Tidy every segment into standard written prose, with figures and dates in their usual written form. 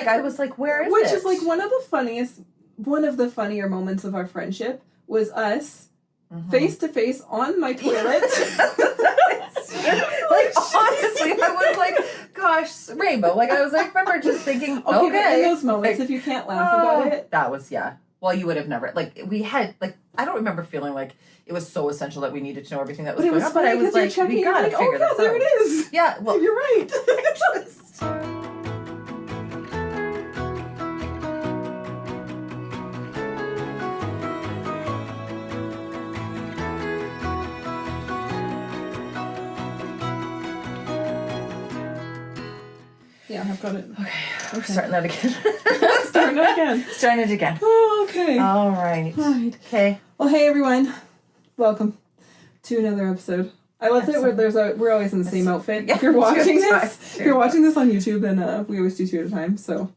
I was like, where is it? Which is like one of the funnier moments of our friendship was us face to face on my toilet. Like, honestly, I was like, gosh, Rainbow. Like, I was like, remember just thinking, okay. But in those moments, if you can't laugh about it. That was, well, you would have never, like, we had, like, I don't remember feeling like it was so essential that we needed to know everything that was going on, but I was like, we gotta figure this out. There it is. Yeah, well. You're right. Yeah, I've got it. Okay. We're starting that again. Starting it again. Oh, okay. All right. Okay. Well, hey everyone. Welcome to another episode. I love that we're always in the same outfit. Yeah, if you're watching this on YouTube, then we always do 2 at a time. So,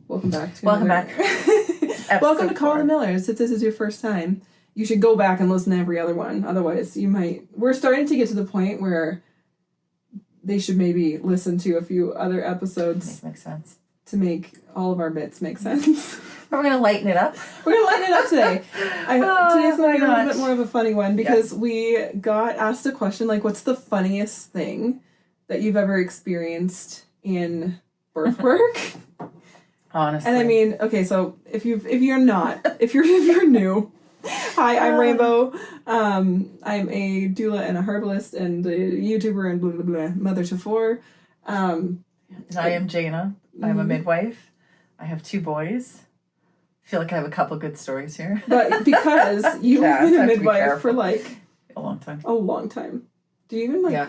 welcome back. Welcome to Call the Millers. If this is your first time, you should go back and listen to every other one. Otherwise, you might. We're starting to get to the point where they should maybe listen to a few other episodes. Makes sense. To make all of our bits make sense. We're going to lighten it up. We're going to lighten it up today. Today's going to be a little bit more of a funny one because we got asked a question like, what's the funniest thing that you've ever experienced in birth work? Honestly. And I mean, okay, so if you're new, hi, I'm Rainbow. I'm a doula and a herbalist and a YouTuber and blah, blah, blah, mother to 4. And I am Jana. I'm a midwife. I have 2 boys. I feel like I have a couple good stories here. But because you've been a midwife for like... A long time. Do you even I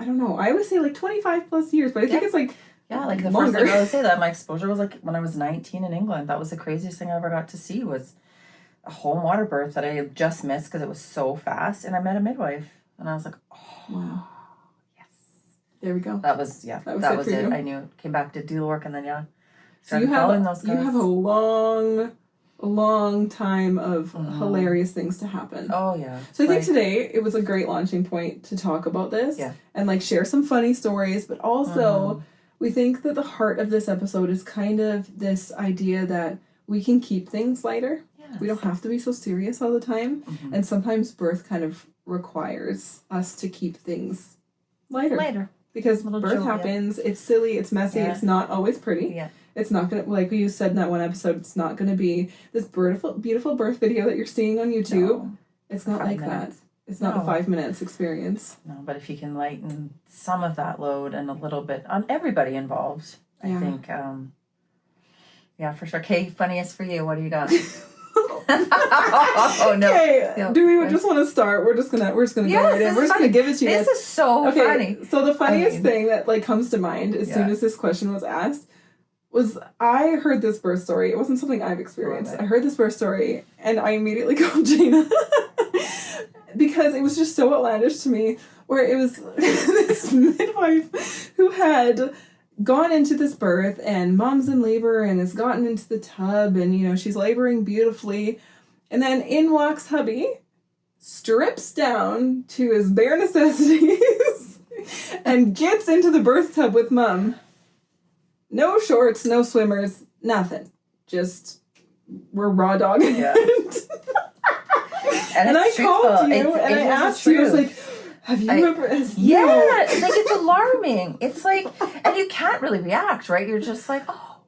don't know. I always say like 25 plus years, but I think it's like... Yeah, like the first thing I would say that my exposure was like when I was 19 in England. That was the craziest thing I ever got to see was a home water birth that I had just missed because it was so fast. And I met a midwife. And I was like, oh, wow. Yes. There we go. That was it. I knew. Came back to doula work and then, so you have a long time of hilarious things to happen. Oh, yeah. So I think today it was a great launching point to talk about this. Yeah. And like share some funny stories, but also we think that the heart of this episode is kind of this idea that we can keep things lighter. Yes. We don't have to be so serious all the time. Mm-hmm. And sometimes birth kind of requires us to keep things lighter. Because birth happens, it's silly, it's messy, it's not always pretty. Yeah. It's not going to, like you said in that one episode, it's not going to be this beautiful birth video that you're seeing on YouTube. No. It's not like that. It's not a 5 minutes experience. No, but if you can lighten some of that load and a little bit on everybody involved, I think, for sure. Okay, funniest for you. What do you got? Oh no. Okay, do we just want to start? We're just gonna go right in. We're just gonna give it to you. This is so funny. So the funniest thing that like comes to mind as soon as this question was asked was I heard this birth story. It wasn't something I've experienced. I heard this birth story and I immediately called Jana because it was just so outlandish to me. Where it was this midwife who had gone into this birth and mom's in labor and has gotten into the tub and she's laboring beautifully, and then in walks hubby, strips down to his bare necessities and gets into the birth tub with mom. No shorts, no swimmers, nothing. Just we're raw dogging it. And I called you and I asked you, I was like, have you ever... Yeah, like it's alarming. It's like, and you can't really react, right? You're just like, oh.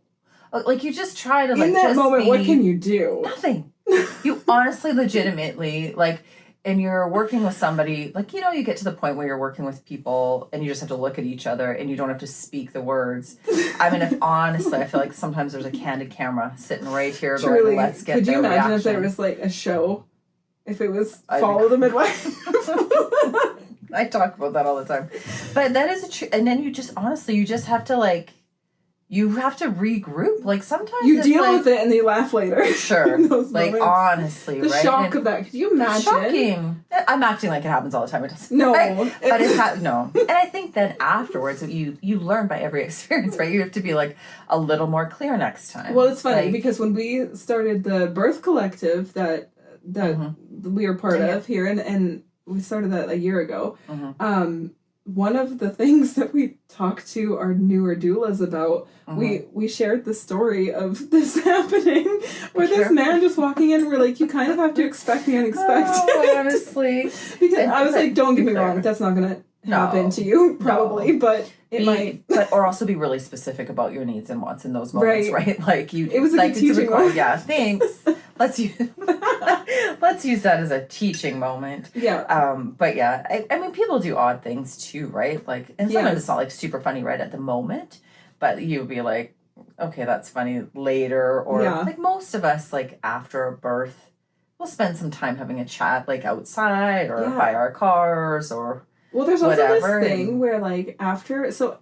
Like you just try to like... In that moment, what can you do? Nothing. You honestly, legitimately, like, and you're working with somebody, like, you get to the point where you're working with people and you just have to look at each other and you don't have to speak the words. I mean, honestly, I feel like sometimes there's a candid camera sitting right here going, let's get their reaction. Could you imagine if there was like a show? If it was Follow the Midwife? I talk about that all the time. But that is a true, and then you just, honestly, you just have to like, you have to regroup. Like sometimes you deal with it and you laugh later. Sure. Like moments. Honestly, the right? shock of that. Could you imagine? It's shocking. I'm acting like it happens all the time. It doesn't. No. But it no. And I think then afterwards, you learn by every experience, right? You have to be like a little more clear next time. Well, it's funny because when we started the birth collective that we are part of here, and we started that a year ago, one of the things that we talked to our newer doulas about, we shared the story of this happening where this man just walking in, we're like, you kind of have to expect the unexpected. Oh, honestly. Because I was like, don't get me wrong, that's not going to happen to you, probably, but it might. But, or also be really specific about your needs and wants in those moments, right? Like, it was like a teaching moment. Yeah, thanks. Let's use that as a teaching moment. Yeah. But yeah, I mean, people do odd things too, right? Like, and sometimes it's not like super funny right at the moment, but you'll be like, okay, that's funny later. Or like most of us, like after a birth, we'll spend some time having a chat, like outside or by our cars or well, there's also this thing where like after, so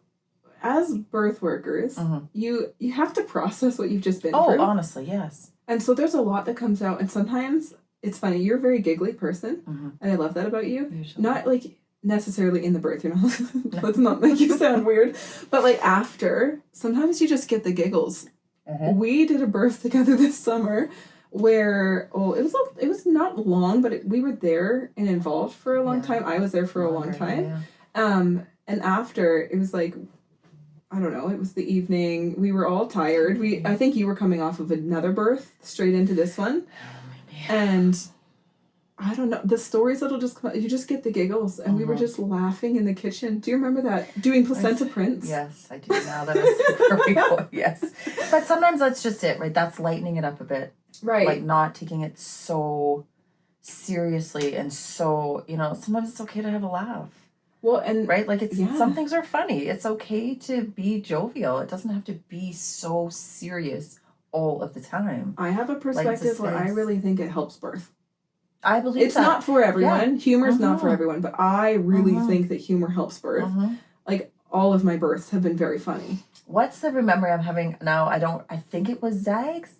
as birth workers, you have to process what you've just been through. Oh, honestly, yes. And so there's a lot that comes out, and sometimes it's funny. You're a very giggly person, and I love that about you. Usually. Not like necessarily in the birth, you know. Let's not make you sound weird, but like after, sometimes you just get the giggles. We did a birth together this summer, where it was not long, but we were there and involved for a long time. I was there for a long time, and after it was like, I don't know, it was the evening. We were all tired. I think you were coming off of another birth straight into this one. And I don't know, the stories that'll just come out, you just get the giggles. And we were just laughing in the kitchen. Do you remember that? Doing placenta prints? Yes, I do now. That was very cool. Yes. But sometimes that's just it, right? That's lightening it up a bit. Right. Like not taking it so seriously and so, you know, sometimes it's okay to have a laugh. Well, and right, like some things are funny. It's okay to be jovial. It doesn't have to be so serious all of the time. I have a perspective where I really think it helps birth. I believe it's not for everyone. Yeah. Humor's not for everyone, but I really think that humor helps birth. Like all of my births have been very funny. What's the memory I'm having now? I think it was Zags.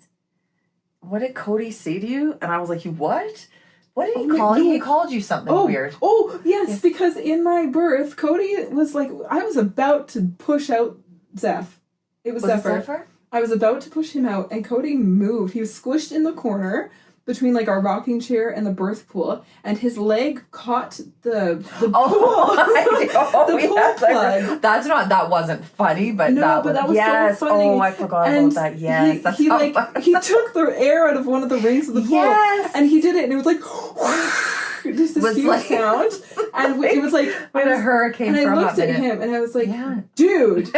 What did Cody say to you? And I was like, you what? What did he call you? He called you something weird. Oh, yes, because in my birth, Cody was like, I was about to push out Zeph. It was Zephyr? I was about to push him out, and Cody moved. He was squished in the corner between like our rocking chair and the birth pool, and his leg caught the pool. The pool plug. That wasn't funny, but that was so funny. Oh, I forgot about that. Yes, he took the air out of one of the rings of the pool, and he did it, and it was like just this huge sound, and it was like a hurricane. And I looked at him, and I was like, dude.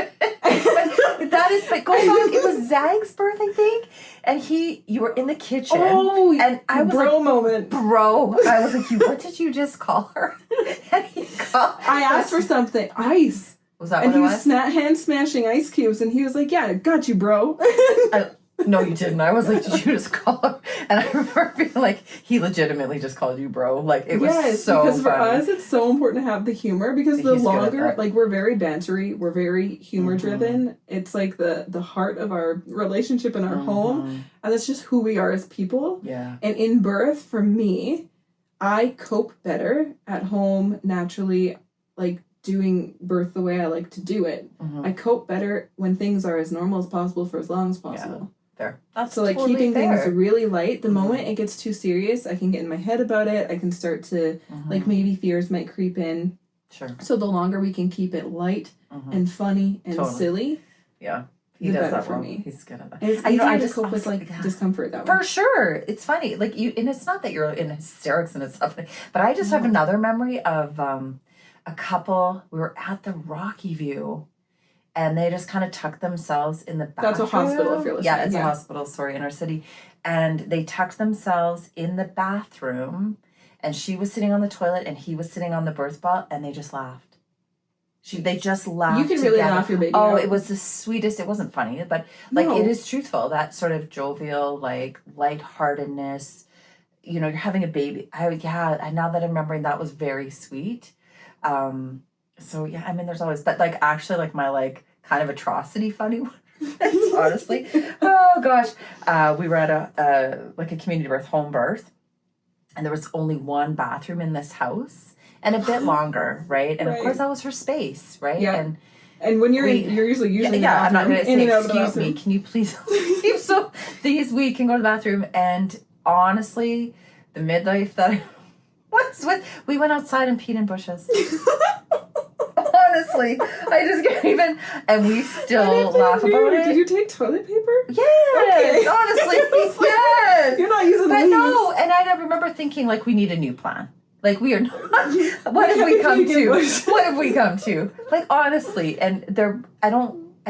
But going back, it was Zag's birth, I think, and you were in the kitchen. Oh, and I was bro moment. Bro. I was like, what did you just call her? And I asked for something. Ice. Was that and what it was? And he was hand smashing ice cubes, and he was like, yeah, got you, bro. No, you didn't. I was like, did you just call her? And I remember being like, he legitimately just called you bro. Like, it was so because for funny. us, it's so important to have the humor, because the longer, like, we're very bantery, we're very humor-driven. It's like the heart of our relationship in our home, and that's just who we are as people. Yeah. And in birth, for me, I cope better at home, naturally, like, doing birth the way I like to do it. I cope better when things are as normal as possible for as long as possible. Yeah. There. That's so like totally keeping fair. things really light. The moment it gets too serious, I can get in my head about it. I can start to like maybe fears might creep in. Sure. So the longer we can keep it light and funny and silly. Yeah. He does that for me. He's good at that. It's easier to cope with like discomfort that way. For sure. It's funny. Like and it's not that you're in hysterics and it's stuff, but I just have another memory of a couple. We were at the Rocky View. And they just kind of tucked themselves in the bathroom. That's a hospital, if you're listening. Yeah, it's a hospital, inner city. And they tucked themselves in the bathroom. And she was sitting on the toilet, and he was sitting on the birth ball, and they just laughed. They just laughed. You can really laugh your baby out. out. It was the sweetest. It wasn't funny, but like it is truthful. That sort of jovial, like lightheartedness. You know, you're having a baby. Now that I'm remembering, that was very sweet. So yeah, I mean, there's always, but like actually, like my like kind of atrocity funny one. Honestly, oh gosh, we were at a community birth, home birth, and there was only one bathroom in this house, and a bit longer, right? And of course, that was her space, right? Yeah. And when you're usually using I'm not going to say, excuse me, can you please leave so we can go to the bathroom? And honestly, the midwife that I was with, we went outside and peed in bushes. Honestly, I just can't even. And we still laugh about it. Did you take toilet paper? Yes, honestly, yes. You're not using But leaves. no, and I remember thinking, like, we need a new plan. Like, we are not. What have we come to? What have we come to? Like, honestly, and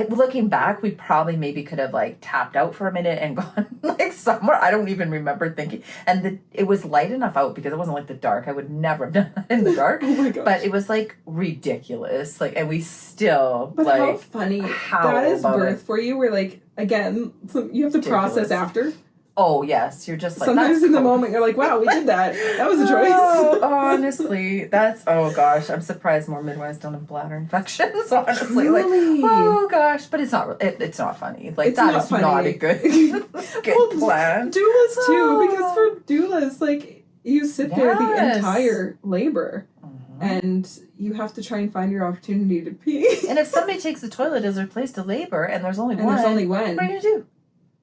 looking back, we probably maybe could have, like, tapped out for a minute and gone, like, somewhere. I don't even remember thinking. And it was light enough out because it wasn't, like, the dark. I would never have done that in the dark. Oh, my gosh. But it was, like, ridiculous. Like, and we still, But like... how funny. That is birth for you, where, like, again, you have to process after. Oh, yes. You're just like... Sometimes in the moment, you're like, wow, we did that. That was a choice. Oh, honestly. Oh, gosh. I'm surprised more midwives don't have bladder infections, honestly. Really? Like, oh, gosh. But it's not funny. Like, that is not a good plan. Doulas, too. Because for doulas, like, you sit there the entire labor. And you have to try and find your opportunity to pee. And if somebody takes the toilet as their place to labor, and there's only one... what are you going to do?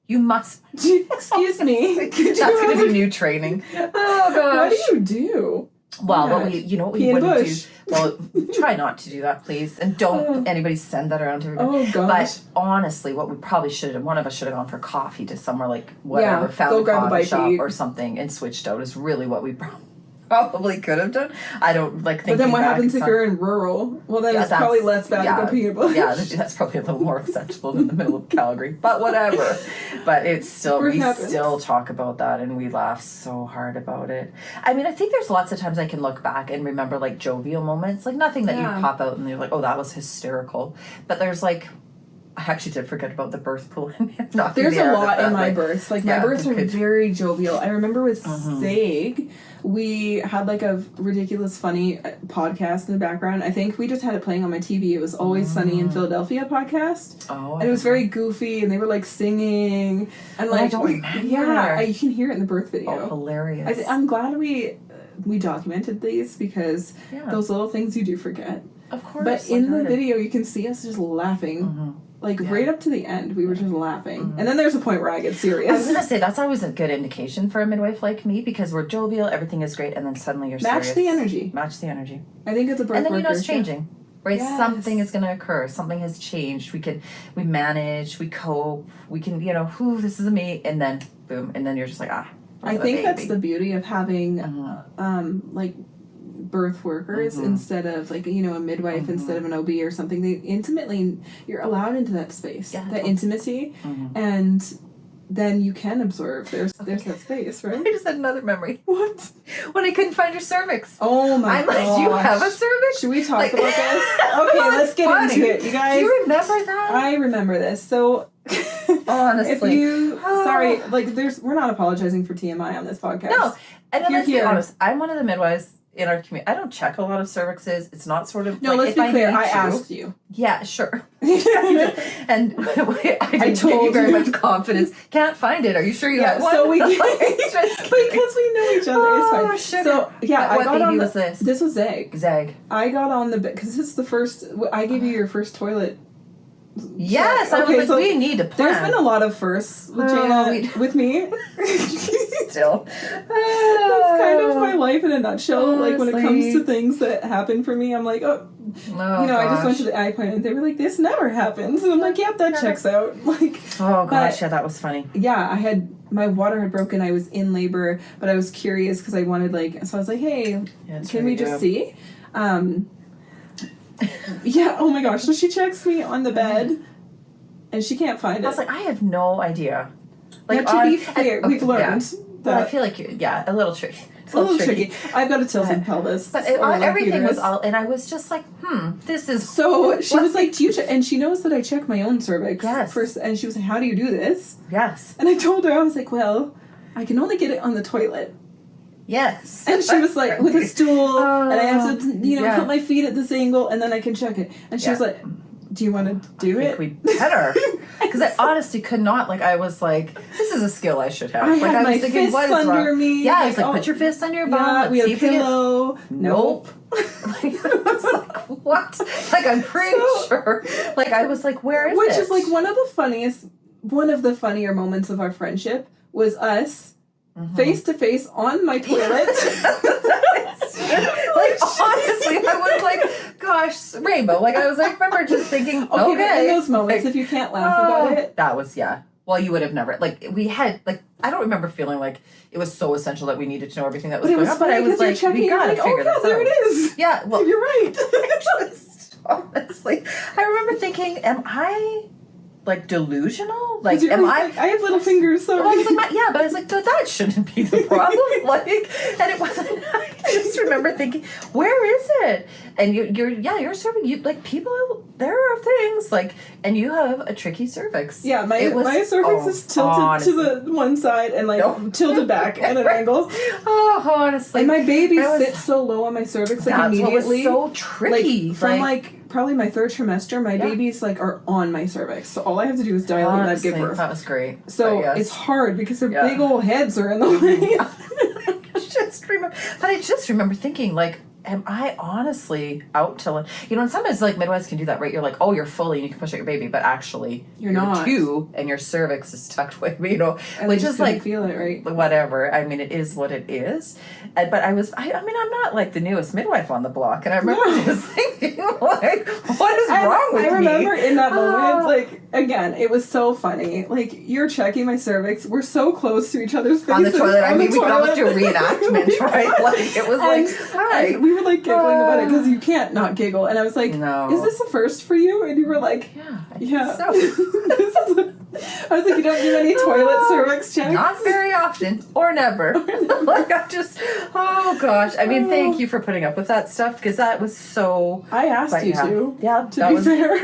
You must... Excuse me. That's going to be new training. Oh, gosh. What do you do? Well, what we wouldn't do... Well, try not to do that, please. And don't anybody send that around to everybody. Oh, gosh. But honestly, what we probably should have... One of us should have gone for coffee to somewhere like whatever, found go a grab coffee a shop bite or something and switched out is really what we probably could have done. I don't like thinking. But then what back, happens if you're in rural? Well, then it's probably less bad to go pee in a bush. Yeah, that's probably a little more acceptable than the middle of Calgary. But whatever. But it's still, we still talk about that and we laugh so hard about it. I mean, I think there's lots of times I can look back and remember like jovial moments, like nothing that you pop out and you're like, oh, that was hysterical. But there's like, I actually did forget about the birth pool. There's a lot in my births. Like, my births are very jovial. I remember with Zeg, we had, like, a ridiculous, funny podcast in the background. I think we just had it playing on my TV. It was Always Sunny in Philadelphia podcast. Oh, and it was very goofy, and they were, like, singing. And, like, I don't remember. Yeah, you can hear it in the birth video. Oh, hilarious. I'm glad we documented these because those little things you do forget. Of course. But in the video, you can see us just laughing. Like, right up to the end, we were just laughing. And then there's a point where I get serious. I was going to say, that's always a good indication for a midwife like me, because we're jovial, everything is great, and then suddenly you're serious. Match the energy. Match the energy. I think it's a birth And then worker. you know it's changing. Right? Yes. Something is going to occur. Something has changed. We manage, we cope, we can, this is me, and then, boom, and then you're just like, I think that's the beauty of having, like, birth workers instead of like a midwife instead of an OB or something. They intimately, you're allowed into that space, that intimacy, and then you can absorb. There's that space, right? I just had another memory. What? When I couldn't find your cervix. Oh my god! Do you have a cervix? Should we talk about this? Okay, let's get into it, you guys. Do you remember that? I remember this. So honestly, sorry, like we're not apologizing for TMI on this podcast. No, and let's be honest. I'm one of the midwives in our community. I don't check a lot of cervixes. It's not sort of... No, let's be clear. I asked you. Yeah, sure. And I didn't give you very much confidence. Can't find it. Are you sure you have one? So because we know each other. It's fine. Sugar. So, yeah, what baby was this? This was Zeg. I got on the... Because this is the first... I gave you your first toilet... Yes, I was like, so we need to plan. There's been a lot of firsts with Jana, with me. Still. That's kind of my life in a nutshell. Honestly. Like, when it comes to things that happen for me, I'm like, I just went to the eye appointment. They were like, this never happens. And I'm like, yep, that checks out. Like, oh, gosh, yeah, that was funny. Yeah, my water had broken. I was in labor, but I was curious because I wanted, so I was like, hey, can we just see? Yeah, oh my gosh. So she checks me on the bed, and she can't find it. I was like, I have no idea. Like, to be fair, we've learned that... Well, I feel like, a little tricky. It's a little tricky. I've got a tilted pelvis. But everything was all... And I was just like, this is... So she was like, do you... And she knows that I check my own cervix. Yes. First, and she was like, how do you do this? Yes. And I told her, I was like, well, I can only get it on the toilet. Yes. And she was like, with a stool, and I have to, put my feet at this angle, and then I can check it. And she was like, do you want to do it? I think we better. Because I honestly could not, I was like, this is a skill I should have. I had my fists under me. Yeah, I was like, put your fists under your bum. Yeah, we had a pillow. Nope. I was like, what? I'm pretty sure. I was like, where is it? Which is one of the funnier moments of our friendship was us face to face on my toilet. Honestly, I was gosh, rainbow. Like, I was like, remember just thinking, Okay, but in those moments, like, if you can't laugh about it. That was, yeah. Well, you would have never, like, we had, like, I don't remember feeling like it was so essential that we needed to know everything that was going on, but I was like, we gotta figure this out. There it is. Yeah, well, you're right. Honestly, I remember thinking, am I, like, delusional? Like, am I... Like, I have little fingers, so... Well, I was like, yeah, but I was like, that shouldn't be the problem. Like, and it wasn't... I just remember thinking, where is it? And you're serving, like, people, there are things, like, and you have a tricky cervix. Yeah, my cervix is tilted to the one side and, like, tilted back at an angle. Oh, honestly. And my baby sits so low on my cervix, like, immediately. That's what was so tricky. Like, from, like, probably my third trimester, my babies, like, are on my cervix. So all I have to do is dilate and I'd give birth. That was great. So it's hard because their big old heads are in the way. But I just remember thinking, like, am I honestly out to, and sometimes, like, midwives can do that, right? You're like, oh, you're fully, and you can push out your baby, but actually, you're not. Two, and your cervix is tucked away, and which is, like, feel it, right? Whatever. I mean, it is what it is. But I mean, I'm not, like, the newest midwife on the block, and I remember just thinking, like, what is wrong with me? I remember in that moment, like, again, it was so funny. Like, you're checking my cervix. We're so close to each other's faces. On the toilet. I mean, we could almost do a reenactment, right? Like, it was like, hi. We were, like, giggling about it because you can't not giggle. And I was like, no. Is this a first for you? And you were like, yeah. So. I was like, you don't do any toilet cervix checks? Not very often. Or never. Like, I just, oh, gosh. I mean, thank you for putting up with that stuff, because that was so... I asked you to. Yeah, to be fair.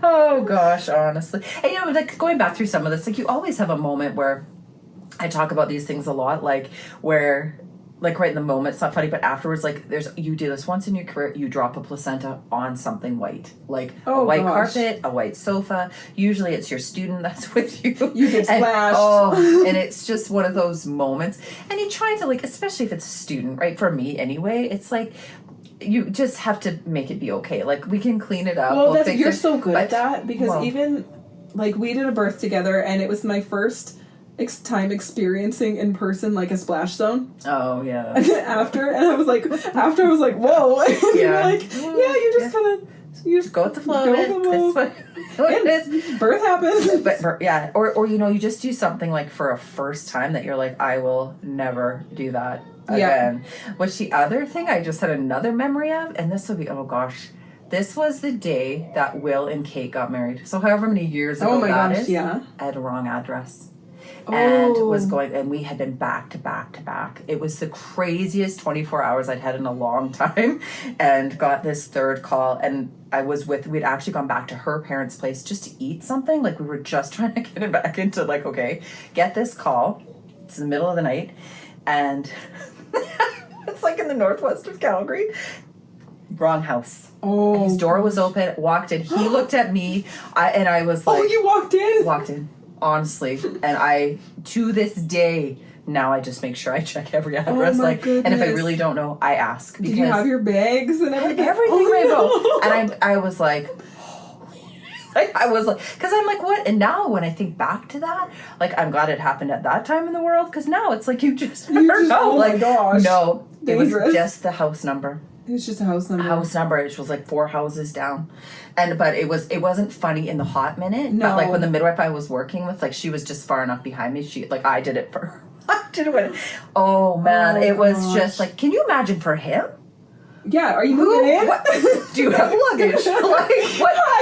Oh, gosh, honestly. And, like, going back through some of this, like, you always have a moment where I talk about these things a lot, like, where... Like, right in the moment, it's not funny, but afterwards, like, you do this once in your career, you drop a placenta on something white. Like, a white carpet, a white sofa. Usually it's your student that's with you. You get splashed. And it's just one of those moments. And you try to, like, especially if it's a student, right? For me, anyway, it's like... You just have to make it be okay. Like, we can clean it up. Well, you're so good at that, because even, like, we did a birth together, and it was my first... time experiencing in person, like, a splash zone. Oh, yeah. And then after I was like, whoa. And you were like, you just kind of... You just go with the flow. That's what it is. Birth happens. But yeah. Or, you just do something, like, for a first time that you're like, I will never do that again. Which the other thing I just had another memory of, and this would be, oh, gosh. This was the day that Will and Kate got married. So however many years ago is. Yeah. I had a wrong address. And we had been back to back to back. It was the craziest 24 hours I'd had in a long time, and got this third call, and we'd actually gone back to her parents' place just to eat something. Like, we were just trying to get it back into, like, okay, get this call. It's the middle of the night, and it's like in the northwest of Calgary. Wrong house. Oh. His door was open, walked in. He looked at me, and I was like... Oh, you walked in? Walked in. Honestly, and I, to this day, now I just make sure I check every address. Goodness. And if I really don't know, I ask. Did you have your bags and everything? Everything, Rainbow. And I was like, because I'm like, what? And now when I think back to that, like, I'm glad it happened at that time in the world, because now it's like, you just never know. Oh, my gosh. No, Dangerous. It was just the house number. It was just a house number. A house number, which was like 4 houses down. But it wasn't funny in the hot minute. No. But, like, when the midwife I was working with, like, she was just far enough behind me. I did it for her. I did it with... Oh, man. It was just like, can you imagine for him? Yeah, are you moving in? What, do you have luggage? Like,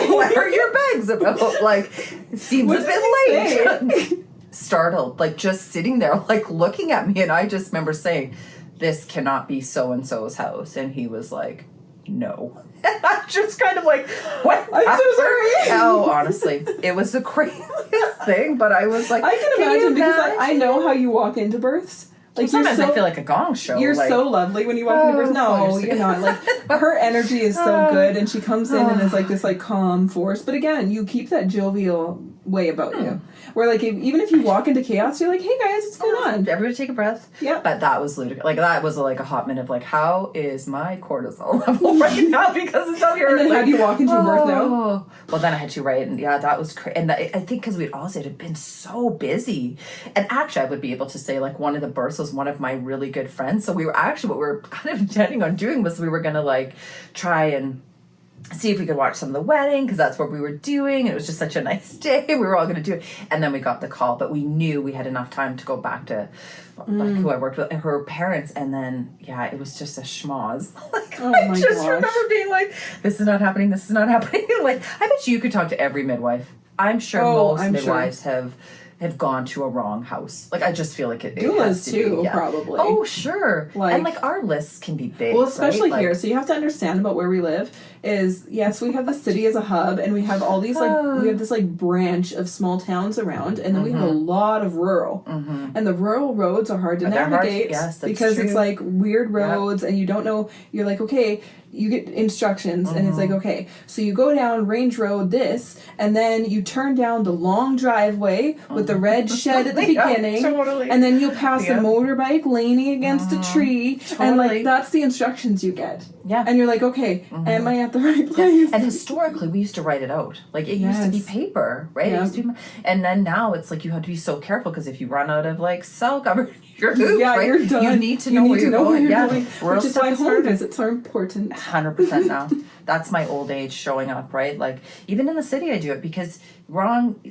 what are your bags about? Like, it seems a bit late. Startled, like, just sitting there, like, looking at me. And I just remember saying, this cannot be so-and-so's house. And he was like, no. And I'm just kind of like, what? I'm so sorry. Oh, honestly, it was the craziest thing, but I was like, I can imagine, because I know how you walk into births. Like, sometimes I feel like a gong show. You're so lovely when you walk into births. No, you're not. Like, her energy is so good, and she comes in and is like this, like, calm force. But again, you keep that jovial way about you. Where like even if you walk into chaos, you're like, hey guys, what's going on? Everybody take a breath. Yeah. But that was ludicrous. Like that was like a hot minute of like, how is my cortisol level right now? Because it's out here. And then like, how do you walk into birth now? Well, then I had to write, and yeah, that was crazy. And I think because we'd also had been so busy, and actually I would be able to say like one of the births was one of my really good friends. So we were actually, what we were kind of intending on doing was we were going to like try and see if we could watch some of the wedding, because that's what we were doing. It was just such a nice day. We were all going to do it. And then we got the call, but we knew we had enough time to go back to like who I worked with, her parents. And then, yeah, it was just a schmoz. Like, I just remember being like, this is not happening. This is not happening. Like, I bet you could talk to every midwife. I'm sure most midwives have gone to a wrong house. Like, I just feel like it doulas too, be, yeah. probably. Oh, sure. Like, and like our lists can be big. Well, especially right? here. Like, so you have to understand about where we live is, yes, we have the city as a hub, and we have all these like we have this like branch of small towns around, and then we have a lot of rural. And the rural roads are hard to navigate because it's like weird roads, and you don't know. You're like, okay, you get instructions, and it's like, okay, so you go down Range Road this, and then you turn down the long driveway with the red shed at the beginning, and then you'll pass a motorbike leaning against a tree, and like that's the instructions you get. Yeah. And you're like, okay, am I at the right place? And historically, we used to write it out. Like, it used to be paper, right? It used to be, and then now it's like you have to be so careful, because if you run out of, like, cell coverage, you're moved, right? You're done. You need to know where you're going. Which is why home visits are important. 100% now. That's my old age showing up, right? Like, even in the city, I do it, because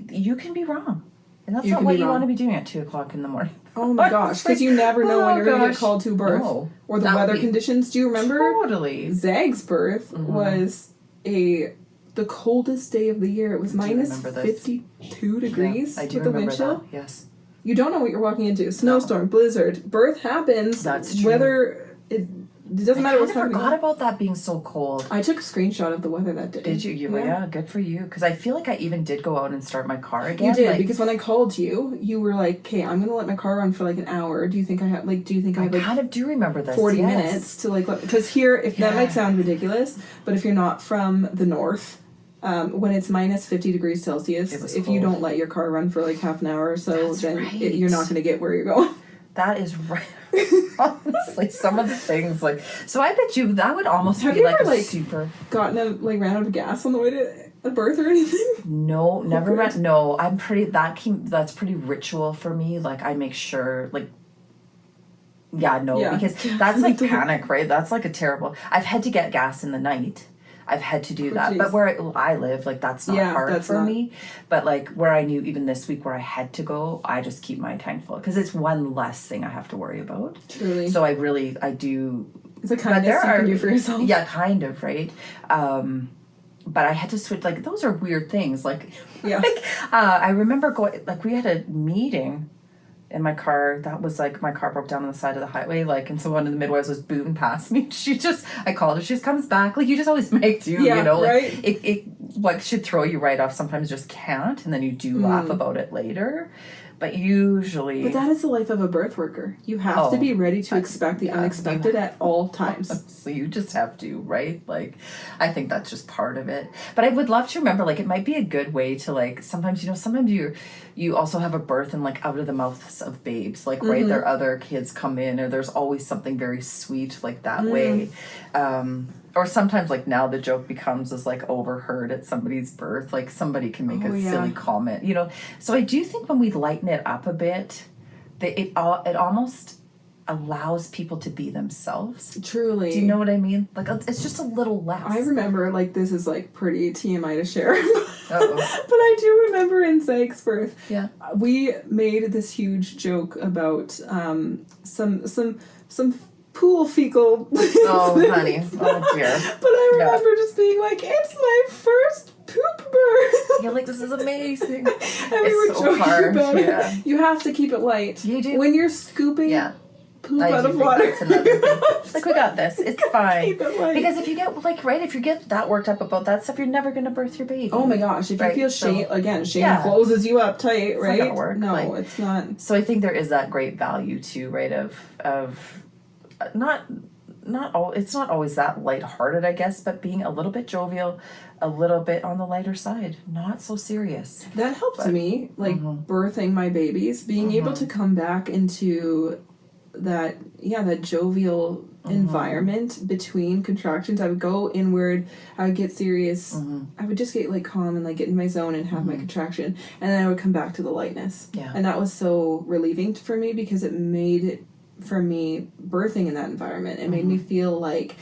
you can be wrong. And that's not what you want to be doing at 2 o'clock in the morning. Oh my gosh, because you never know when you're going to get called to birth. Or the weather conditions. Do you remember? Totally. Zag's birth was the coldest day of the year. It was minus 52 degrees with the wind chill. Yes. You don't know what you're walking into. Snowstorm, blizzard. Birth happens. That's true. Whether it doesn't matter what's happening. I forgot about that being so cold. I took a screenshot of the weather that day. Did you? Yeah, good for you. Because I feel like I even did go out and start my car again. You did, because when I called you, you were like, okay, I'm going to let my car run for like an hour. Do you think I have like kind of do remember this. 40 minutes to like, because here, if that might sound ridiculous, but if you're not from the north, when it's minus 50 degrees Celsius, if you don't let your car run for like half an hour or so, you're not going to get where you're going. That is right. Honestly, some of the things like, so I bet you that would almost have be you like ever, a super ran out of gas on the way to a birth or anything? No, never ran. No, I'm pretty. That's pretty ritual for me. Like, I make sure like. Because that's like panic, right? That's like a terrible. I've had to get gas in the night. I've had to do that. But where I live, like, that's not hard for me. But, like, where I knew even this week where I had to go, I just keep my tank full. Because it's one less thing I have to worry about. Truly. So I do... It's a kindness you can do for yourself. Yeah, kind of, right? But I had to switch... Like, those are weird things. Like, I remember going... Like, we had a meeting... in my car. That was like, my car broke down on the side of the highway, like, and so one of the midwives was booming past me. I called her, she just comes back, like, you just always make do, you know, like, right? It like should throw you right off, sometimes just can't, and then you do laugh about it later, but usually... But that is the life of a birth worker. You have to be ready to expect the unexpected at all times. So you just have to, right? Like, I think that's just part of it. But I would love to remember, like, it might be a good way to, like, sometimes you also have a birth and, like, out of the mouths of babes, like, right, there are other kids come in, or there's always something very sweet, like, that way. Or sometimes, like, now the joke becomes is, like, overheard at somebody's birth. Like, somebody can make a silly comment, you know. So I do think when we lighten it up a bit, it almost allows people to be themselves. Truly. Do you know what I mean? Like, it's just a little less. I remember, like, this is, like, pretty TMI to share. But I do remember in Zag's birth, we made this huge joke about some pool fecal. Oh, honey. Oh, dear. But I remember just being like, it's my first poop birth. You're like, this is amazing. And we were so joking about it. You have to keep it light. You do. When you're scooping poop out of water. That's another thing. Like, we got this. It's fine. Because if you get, like, right, if you get that worked up about that stuff, you're never going to birth your baby. Oh my gosh. If you feel shame, shame closes you up tight, right? It's not going to work. No, like, it's not. So I think there is that great value, too, right, of not it's not always that lighthearted, I guess, but being a little bit jovial, a little bit on the lighter side, not so serious. That helped me, like birthing my babies, being able to come back into that jovial environment between contractions. I would go inward, I would get serious, I would just get like calm and like get in my zone and have my contraction, and then I would come back to the lightness. And that was so relieving for me, because it made it, for me, birthing in that environment, it made me feel like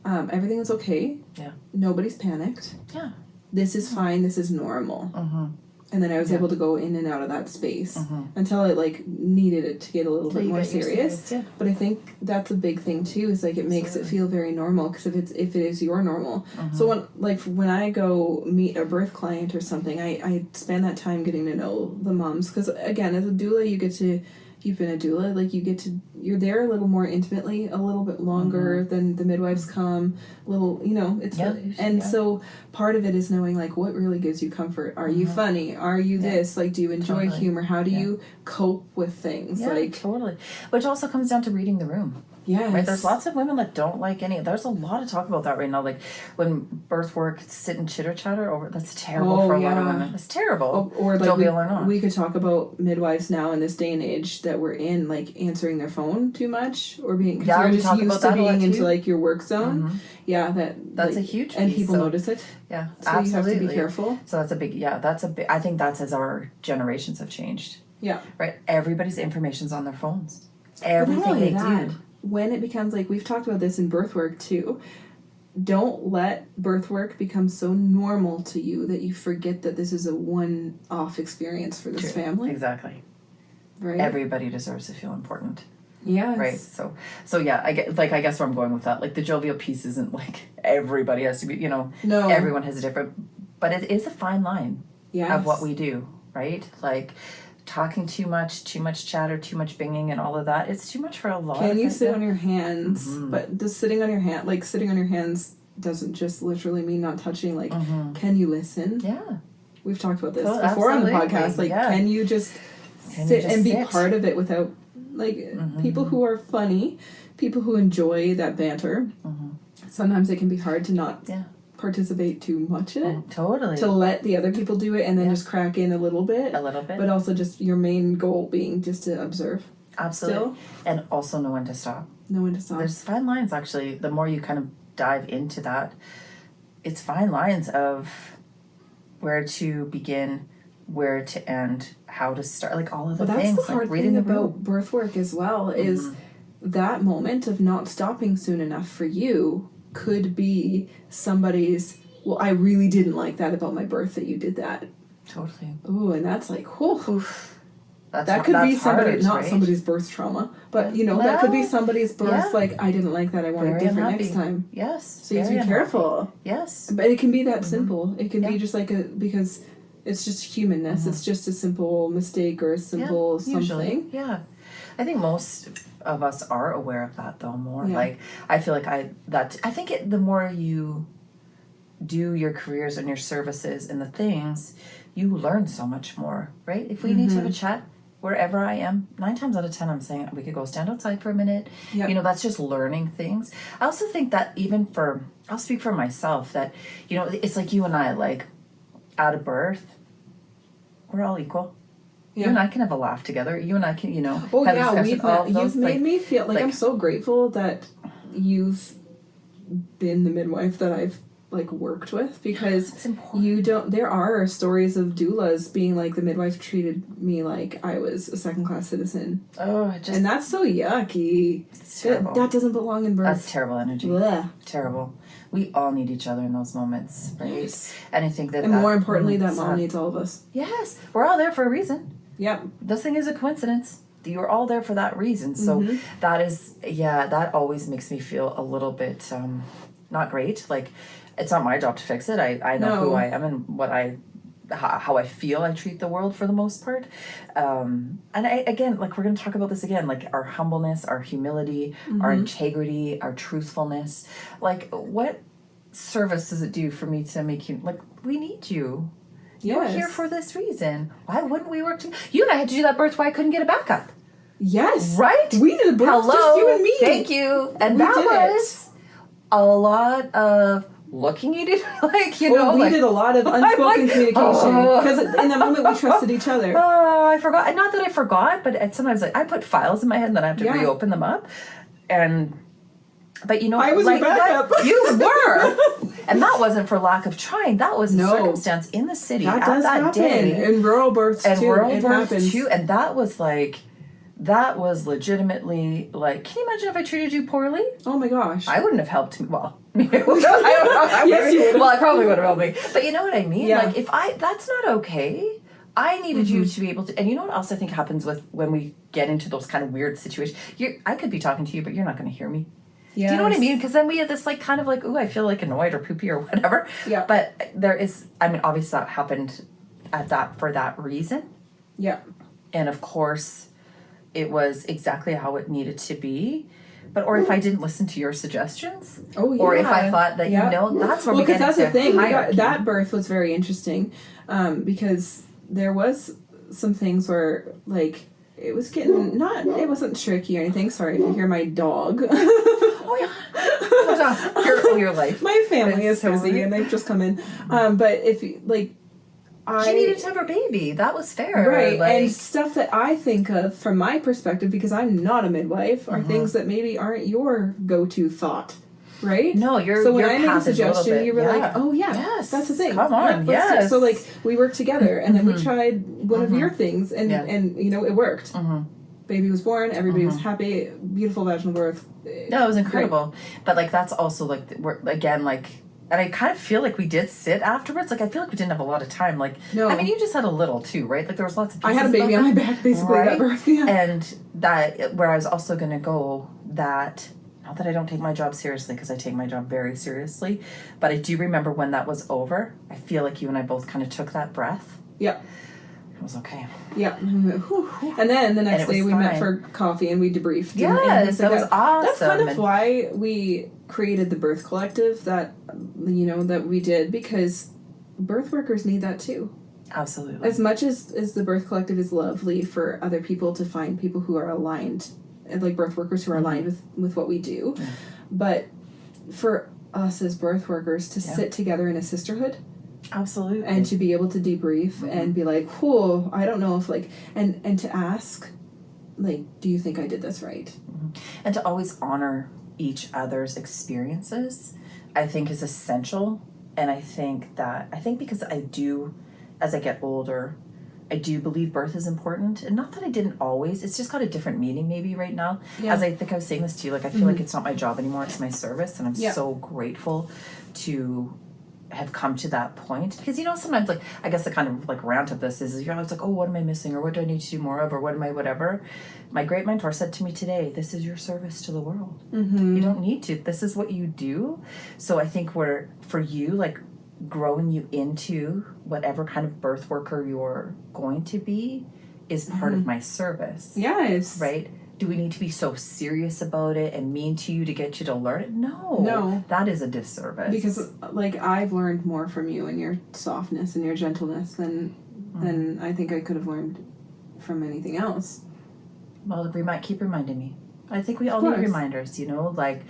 everything was okay. Nobody's panicked. This is fine, this is normal. And then I was able to go in and out of that space until it like needed it to get a little bit more serious. But I think that's a big thing too, is like it makes it feel very normal, because if it is your normal. So when I go meet a birth client or something, I spend that time getting to know the moms, because again, as a doula, you've been a doula, like you're there a little more intimately, a little bit longer than the midwives come, so part of it is knowing like what really gives you comfort. Are you funny? Are you this? Like, do you enjoy humor? How do you cope with things? Totally. Which also comes down to reading the room. Right? There's lots of women that don't like there's a lot of talk about that right now, like when birth work, sit and chitter chatter over, that's terrible for a lot of women. That's terrible. Or like jovial or not. We could talk about midwives now in this day and age that we're in, like answering their phone too much, or being, because you're just used to being into like your work zone. That's like, a huge piece. And people notice it. So absolutely. You have to be careful. So that's a big, I think that's as our generations have changed. Right? Everybody's information's on their phones. Everything they do. When it becomes like, we've talked about this in birth work too, don't let birth work become so normal to you that you forget that this is a one-off experience for this family. Exactly. Right? Everybody deserves to feel important. Yes. Right. So yeah, I guess where I'm going with that, like the jovial piece isn't like everybody has to be, No. Everyone has a different, but it is a fine line of what we do, right? Like talking too much chatter, too much binging and all of that. It's too much for a lot of Can you sit on your hands? But just sitting on your hands doesn't just literally mean not touching. Like, can you listen? We've talked about this before on the podcast. Like, can you just sit and be part of it without, like, people who are funny, people who enjoy that banter. Sometimes it can be hard to not participate too much in it. Totally. To let the other people do it and then just crack in a little bit. But also just your main goal being just to observe. Absolutely. Still. And also know when to stop. There's fine lines, actually. The more you kind of dive into that, it's fine lines of where to begin, where to end, how to start, like all of the things. That's the hard thing about birth work as well, is that moment of not stopping soon enough for you could be somebody's, well, I really didn't like that about my birth that you did that. Totally. Ooh, and that's like, that could be somebody, not somebody's birth trauma, but that could be somebody's birth, like, I didn't like that, I want it different next time. Yes. So you have to be careful. Yes. But it can be that simple. It can be just like because it's just humanness. It's just a simple mistake or a simple something. Usually. Yeah. I think most of us are aware of that though more. Like I feel like I think the more you do your careers and your services and the things, you learn so much more, right? If we need to have a chat wherever I am, 9 times out of 10 I'm saying we could go stand outside for a minute. That's just learning things. I also think that I'll speak for myself, that it's like you and I, like out of birth, we're all equal. You and I can have a laugh together. You and I can, have a discussion. You've made me feel like I'm so grateful that you've been the midwife that I've like worked with, because there are stories of doulas being like, the midwife treated me like I was a second-class citizen. And that's so yucky. It's terrible. That doesn't belong in birth. That's terrible energy. Blech. Terrible. We all need each other in those moments, right? Yes. And I think that more importantly, that mom needs all of us. Yes. We're all there for a reason. Yep. This thing is a coincidence. You're all there for that reason. So that is, that always makes me feel a little bit not great. Like, it's not my job to fix it. I know who I am and how I feel I treat the world for the most part. And again, like, we're going to talk about this again, like our humbleness, our humility, our integrity, our truthfulness. Like, what service does it do for me to make you, like, we need you. You're here for this reason. Why wouldn't we work together? You and I had to do that birth why I couldn't get a backup. Yes. Right? We did a birth, Hello. just you and me. Thank you. And We that did was a lot of looking at it, like, you know. We did a lot of unspoken communication. Because in that moment, we trusted each other. Oh, I forgot. Not that I forgot, but sometimes I put files in my head and then I have to reopen them up. But you know, I was your backup. You were. And that wasn't for lack of trying. That was a circumstance in the city that at does that happen. day. And rural births and too. rural it births happens. too. And that was legitimately like, can you imagine if I treated you poorly? Oh my gosh. I wouldn't have helped me. Well, I don't know. Yes, you would. Well, I probably would have helped me. But you know what I mean? Yeah. Like, that's not okay. I needed you to be able to, and you know what else I think happens with when we get into those kind of weird situations? I could be talking to you, but you're not going to hear me. Yes. Do you know what I mean? Because then we have this like kind of like, ooh, I feel like annoyed or poopy or whatever. Yeah. But there is, I mean, obviously that happened for that reason. Yeah. And of course, it was exactly how it needed to be. Or if I didn't listen to your suggestions. Oh, yeah. Or if I thought that, that's where we get into that's the thing. hierarchy. That birth was very interesting because there was some things where, like, it was getting it wasn't tricky or anything. Sorry if you hear my dog. Your life. My family It's is so busy weird. and they've just come in. But if, like, She needed to have her baby. That was fair. Right, Like, and stuff that I think of from my perspective, because I'm not a midwife, are things that maybe aren't your go-to thought, right? No, so when I made a suggestion, bit, you were like, "Oh yeah, yes, that's the thing. Come on, Let's do-" So like we worked together, and then we tried one of your things, and you know it worked. Baby was born. Everybody was happy. Beautiful vaginal birth. No, it was incredible. Great. But like that's also like we're again like. And I kind of feel like we did sit afterwards. Like, I feel like we didn't have a lot of time. Like, no. I mean, you just had a little too, right? Like, there was lots of pieces. I had a baby on my back, basically, that birth. Yeah. And that, where I was also going to go, that, not that I don't take my job seriously, because I take my job very seriously, but I do remember when that was over, I feel like you and I both kind of took that breath. Yeah. It was okay. Yeah. And then the next day we met for coffee and we debriefed. Yes, that was awesome. That's kind of why we created the Birth Collective that, you know, that we did, because birth workers need that too. Absolutely. As much as the Birth Collective is lovely for other people to find people who are aligned, like birth workers who are aligned with what we do, but for us as birth workers to sit together in a sisterhood. Absolutely. And to be able to debrief and be like, whoa, I don't know if like, and to ask, like, do you think I did this right? And to always honor each other's experiences, I think is essential. And I think because I do, as I get older, I do believe birth is important. And not that I didn't always, it's just got a different meaning maybe right now. Yeah. As I think I was saying this to you, like I feel like it's not my job anymore, it's my service. And I'm so grateful to have come to that point, because you know sometimes like I guess the kind of like rant of this is you're always like, oh, what am I missing, or what do I need to do more of, or what am I whatever. My great mentor said to me today, this is your service to the world. You don't need to, this is what you do. So I think for you, like growing you into whatever kind of birth worker you're going to be is part of my service. Yes. Right? Do we need to be so serious about it and mean to you to get you to learn it? No. That is a disservice. Because, like, I've learned more from you and your softness and your gentleness than I think I could have learned from anything else. Well, keep reminding me. I think we all need reminders, you know? Like,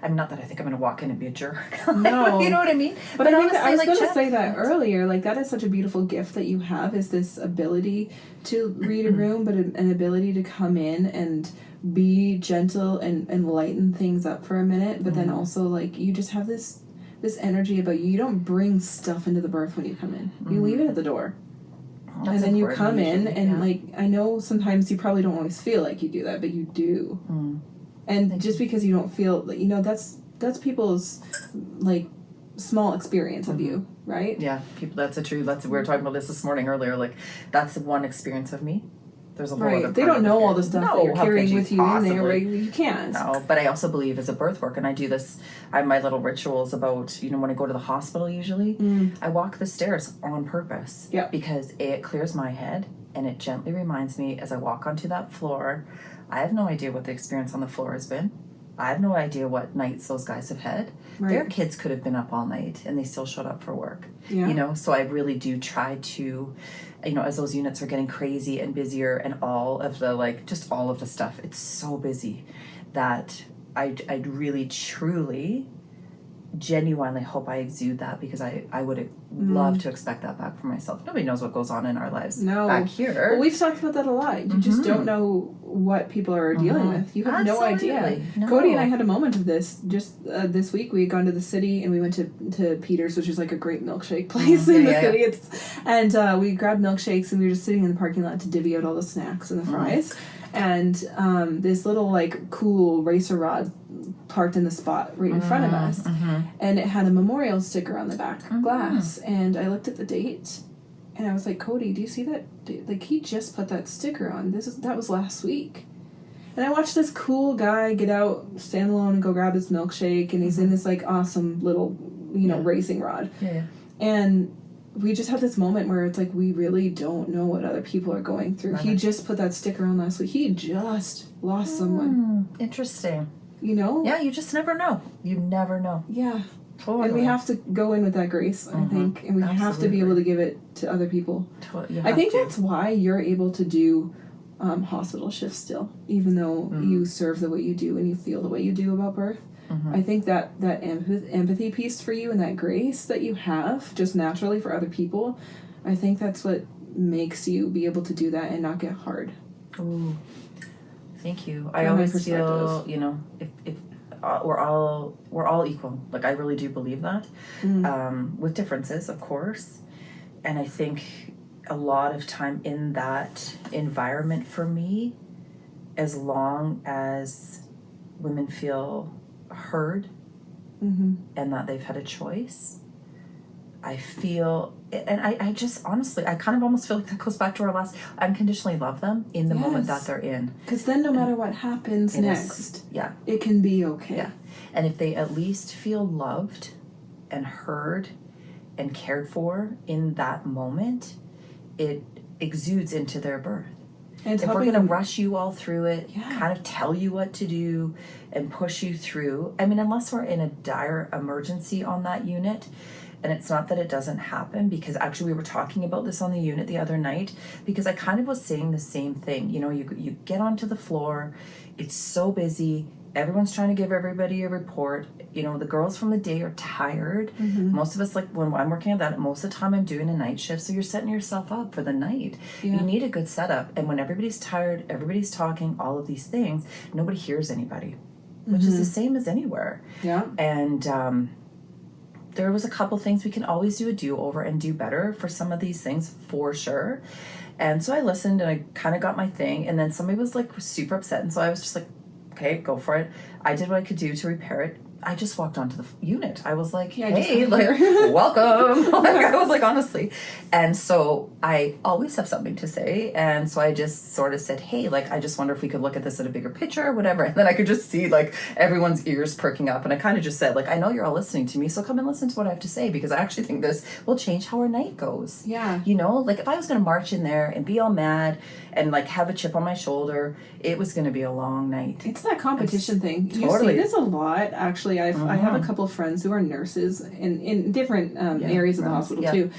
I'm not that I think I'm going to walk in and be a jerk. No. You know what I mean? But I think I was going to say that earlier. Like, that is such a beautiful gift that you have, is this ability to read a room, but an ability to come in and be gentle and lighten things up for a minute. But then also, like, you just have this energy about you. You don't bring stuff into the birth when you come in. You leave it at the door. That's and then you come in and like, I know sometimes you probably don't always feel like you do that, but you do. And just because you don't feel, you know, that's people's like small experience of you, right? Yeah, people. We were talking about this morning earlier. Like, that's one experience of me. There's a whole other part. They don't know all the stuff that you're how carrying could you with you possibly? in there, right? You can't. No, but I also believe as a birth work, and I do this, I have my little rituals about, you know, when I go to the hospital usually, I walk the stairs on purpose. Yeah. Because it clears my head, and it gently reminds me as I walk onto that floor, I have no idea what the experience on the floor has been. I have no idea what nights those guys have had. Right. Their kids could have been up all night and they still showed up for work. Yeah. You know, so I really do try to, you know, as those units are getting crazy and busier and all of the, like, just all of the stuff, it's so busy that I'd really, truly, genuinely hope I exude that, because I would love to expect that back for myself. Nobody knows what goes on in our lives back here. Well, we've talked about that a lot. You just don't know what people are dealing with. You have no idea. No. Cody and I had a moment of this just this week. We had gone to the city and we went to Peter's, which is like a great milkshake place in the city. And we grabbed milkshakes and we were just sitting in the parking lot to divvy out all the snacks and the fries. And this little, like, cool racer rod parked in the spot right in front of us. And it had a memorial sticker on the back glass. And I looked at the date and I was like, Cody, do you see that? Like, he just put that sticker on. That was last week. And I watched this cool guy get out, stand alone, and go grab his milkshake. And he's in this, like, awesome little, you know, racing rod. And we just had this moment where it's like, we really don't know what other people are going through. He just put that sticker on last week. He just lost someone. Interesting. You know? Yeah, you just never know. You never know. Yeah. Totally. And we have to go in with that grace, I think. And we have to be able to give it to other people. I think that's why you're able to do hospital shifts still, even though you serve the way you do and you feel the way you do about birth. I think that empathy piece for you and that grace that you have just naturally for other people, I think that's what makes you be able to do that and not get hard. Ooh, thank you. I always feel, you know, if we're all equal. Like, I really do believe that, with differences, of course. And I think a lot of time in that environment for me, as long as women feel heard and that they've had a choice, I feel, and I just honestly, I kind of almost feel like that goes back to our last, unconditionally love them in the moment that they're in. Because then no matter what happens next, it can be okay. Yeah. And if they at least feel loved and heard and cared for in that moment, it exudes into their birth. And if we're going to rush you all through it, kind of tell you what to do and push you through, I mean, unless we're in a dire emergency on that unit, and it's not that it doesn't happen, because actually we were talking about this on the unit the other night, because I kind of was saying the same thing. You know, you get onto the floor, it's so busy, everyone's trying to give everybody a report. You know, the girls from the day are tired. Most of us, like, when I'm working on that, most of the time I'm doing a night shift, so you're setting yourself up for the night. You need a good setup. And when everybody's tired, everybody's talking, all of these things, nobody hears anybody, which is the same as anywhere. And there was a couple things we can always do a do-over and do better for some of these things, for sure. And so I listened and I kind of got my thing, and then somebody was, like, super upset, and so I was just like, okay, go for it. I did what I could do to repair it. I just walked onto the unit. I was like, hey, like, welcome. Like, I was like, honestly. And so I always have something to say. And so I just sort of said, hey, like, I just wonder if we could look at this at a bigger picture or whatever. And then I could just see, like, everyone's ears perking up. And I kind of just said, like, I know you're all listening to me, so come and listen to what I have to say, because I actually think this will change how our night goes. You know, like, if I was going to march in there and be all mad and, like, have a chip on my shoulder, it was going to be a long night. It's that competition thing. Totally. You see this a lot, actually. I have a couple of friends who are nurses in different areas of the hospital too.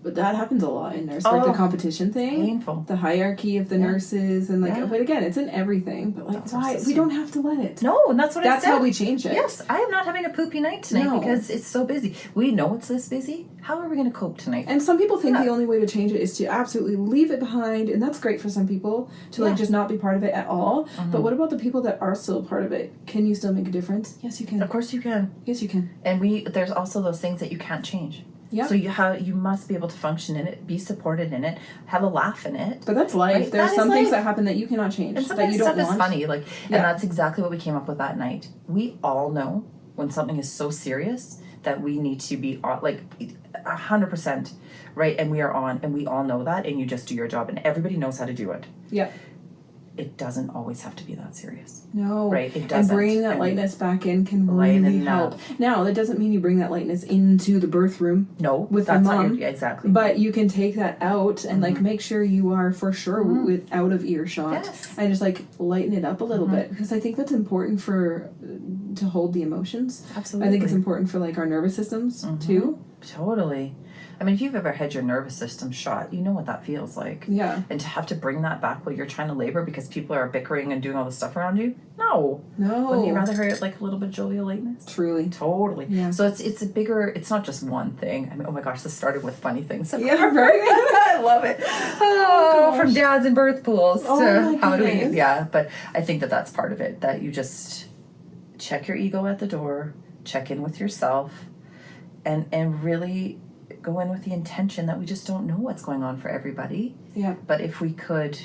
But that happens a lot in nurse work, the competition thing. Painful. The hierarchy of the nurses and, like, but again, it's in everything. But, like, why? We don't have to let it. No, and that's what I said. That's how we change it. Yes, I am not having a poopy night tonight because it's so busy. We know it's this busy. How are we going to cope tonight? And some people think the only way to change it is to absolutely leave it behind, and that's great for some people to like just not be part of it at all. But what about the people that are still part of it? Can you still make a difference? Yes, you can. Of course you can. Yes, you can. And there's also those things that you can't change. Yeah. So you must be able to function in it, be supported in it, have a laugh in it. But that's life. Right? There's some things that happen that you cannot change. And sometimes that you don't stuff want. is funny, like, and that's exactly what we came up with that night. We all know when something is so serious that we need to be like 100% right, and we are on, and we all know that, and you just do your job, and everybody knows how to do it. Yeah. it doesn't always have to be that serious. No. Right? It And doesn't. bringing that lightness back in can Lighten really up. help. Now, that doesn't mean you bring that lightness into the birth room. No, with that's the not mom, exactly. But you can take that out and like make sure you are for sure out of earshot. Yes. And just like lighten it up a little bit, because I think that's important to hold the emotions. Absolutely. I think it's important for like our nervous systems too. Totally. I mean, if you've ever had your nervous system shot, you know what that feels like. Yeah. And to have to bring that back while you're trying to labor because people are bickering and doing all this stuff around you, no. Wouldn't you rather hear like a little bit of jovial lightness? Truly. Totally. Yeah. So it's a bigger, it's not just one thing. I mean, oh my gosh, this started with funny things. Yeah, right? I love it. Oh, from dads and birth pools to how do we, goodness. yeah. But I think that that's part of it, that you just check your ego at the door, check in with yourself, and really go in with the intention that we just don't know what's going on for everybody. Yeah. But if we could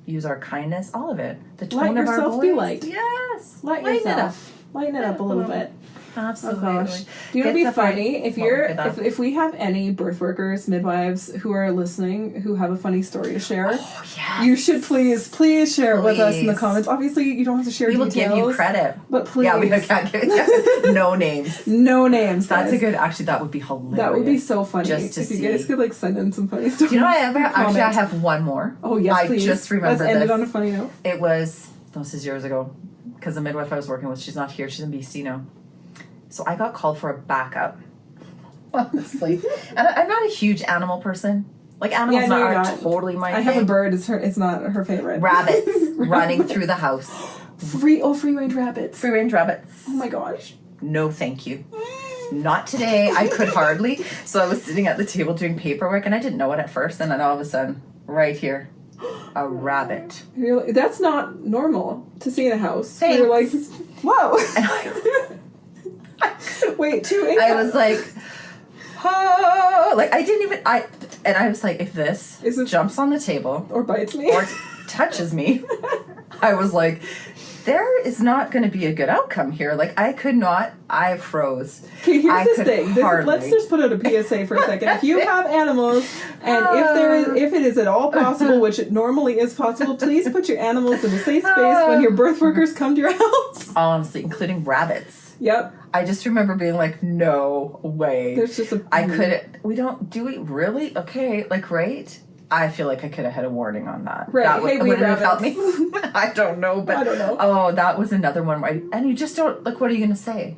use our kindness, all of it, the Let tone of our yourself voice. be light. Yes. Lighten it up. yourself. Lighten it up a little bit. Absolutely. Oh gosh. Do you know what'd be funny? If What you're would that? if we have any birth workers, midwives who are listening who have a funny story to share, Oh, yes. you should please share it with us in the Please. comments. Obviously, you don't have to share We will details. give you credit. But please. Yeah, we can't give no names. No names. That's guys. a good, actually, that would be hilarious. That would be so funny. Just to if you see. guys could like send in some funny stories. Do you know I ever, in actually, I comments. have one more. Oh yes, I please. just remember Let's end this. it on a funny note. It was, this is years ago, because the midwife I was working with, she's not here, she's in BC now. So I got called for a backup, honestly. And I'm not a huge animal person. Like, animals Yeah, no, you're are not. totally my I have a thing. bird. It's not her favorite. Rabbits running through the house. Free range rabbits. Free range rabbits. Oh my gosh. No, thank you. Not today. I could hardly. So I was sitting at the table doing paperwork, and I didn't know it at first. And then all of a sudden, right here, a rabbit. That's not normal to see in a house. Thanks. You're like, whoa. And Wait, 2 I was like, oh, like I didn't even, and I was like, if this Is it- jumps on the table or bites me. or touches me, I was like, there is not going to be a good outcome here. Like, I could not, I froze. Okay, here's I this could thing. hardly. Let's just put out a PSA for a second. If you have animals, and if it is at all possible, which it normally is possible, please put your animals in a safe space when your birth workers come to your house. Honestly, including rabbits. Yep. I just remember being like, no way. There's just a. I couldn't, do we really? Okay, like, right? I feel like I could have had a warning on that. Right. That Hey, we would have helped me. rabbits. I don't know, but I don't know. Oh, that was another one where and you just don't, like, what are you gonna say?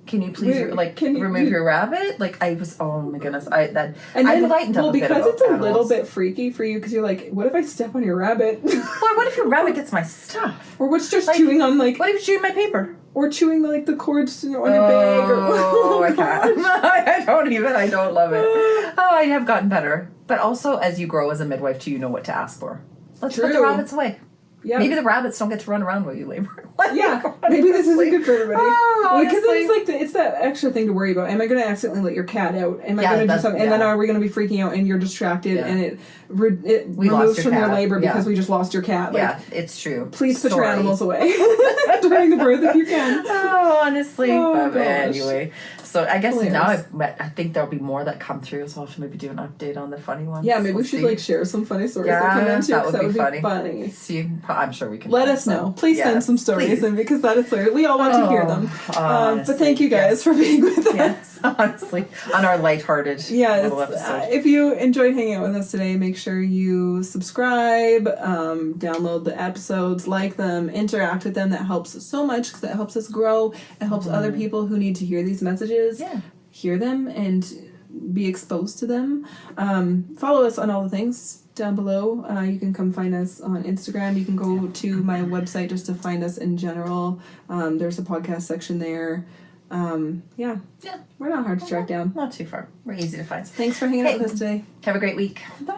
Can you please remove your rabbit? Like, I was, oh my goodness, And then, I lightened up a bit because about it's a little animals. bit freaky for you, because you're like, what if I step on your rabbit? Or what if your rabbit gets my stuff? Or what's just Like, chewing on like, What if it's chewing my paper? or chewing like the cords on your bag? Oh, Or, I can't. I don't love it. Oh, I have gotten better. But also, as you grow as a midwife too, you know what to ask for. Let's put the True. rabbits away. Yeah. Maybe the rabbits don't get to run around while you labor. Like, Yeah, maybe this isn't good for everybody. Oh, Because then honestly. it's like it's that extra thing to worry about. Am I going to accidentally let your cat out? Am I Yeah, going to do that's- something? And then yeah. are we going to be freaking out and you're distracted Yeah. and it We lost removes your from your cat. labor because Yeah. we just lost your cat? Like, Yeah, it's true. please put your Sorry. animals away during the birth if you can. Oh, honestly. Oh, but gosh. anyway. So I guess Hilarious. now I think there'll be more that come through, so I'll have to maybe do an update on the funny ones. Yeah, maybe We'll we should see. like share some funny stories that come Yeah, in too, that 'cause would be funny. funny. See, I'm sure we can. Let find us know. some. Please send Yes, some stories please. in, because that is hilarious. We all want to hear them. Honestly, But thank you guys yes. for being with us. Yes, honestly, on our lighthearted little episode. If you enjoyed hanging out with us today, make sure you subscribe, download the episodes, like them, interact with them. That helps so much, because that helps us grow. It helps other people who need to hear these messages hear them and be exposed to them. Follow us on all the things down below. You can come find us on Instagram. You can go to my website just to find us in general. There's a podcast section there. Yeah, we're not hard to track down. Not too far. We're easy to find. Thanks for hanging out with us today. Have a great week. Bye.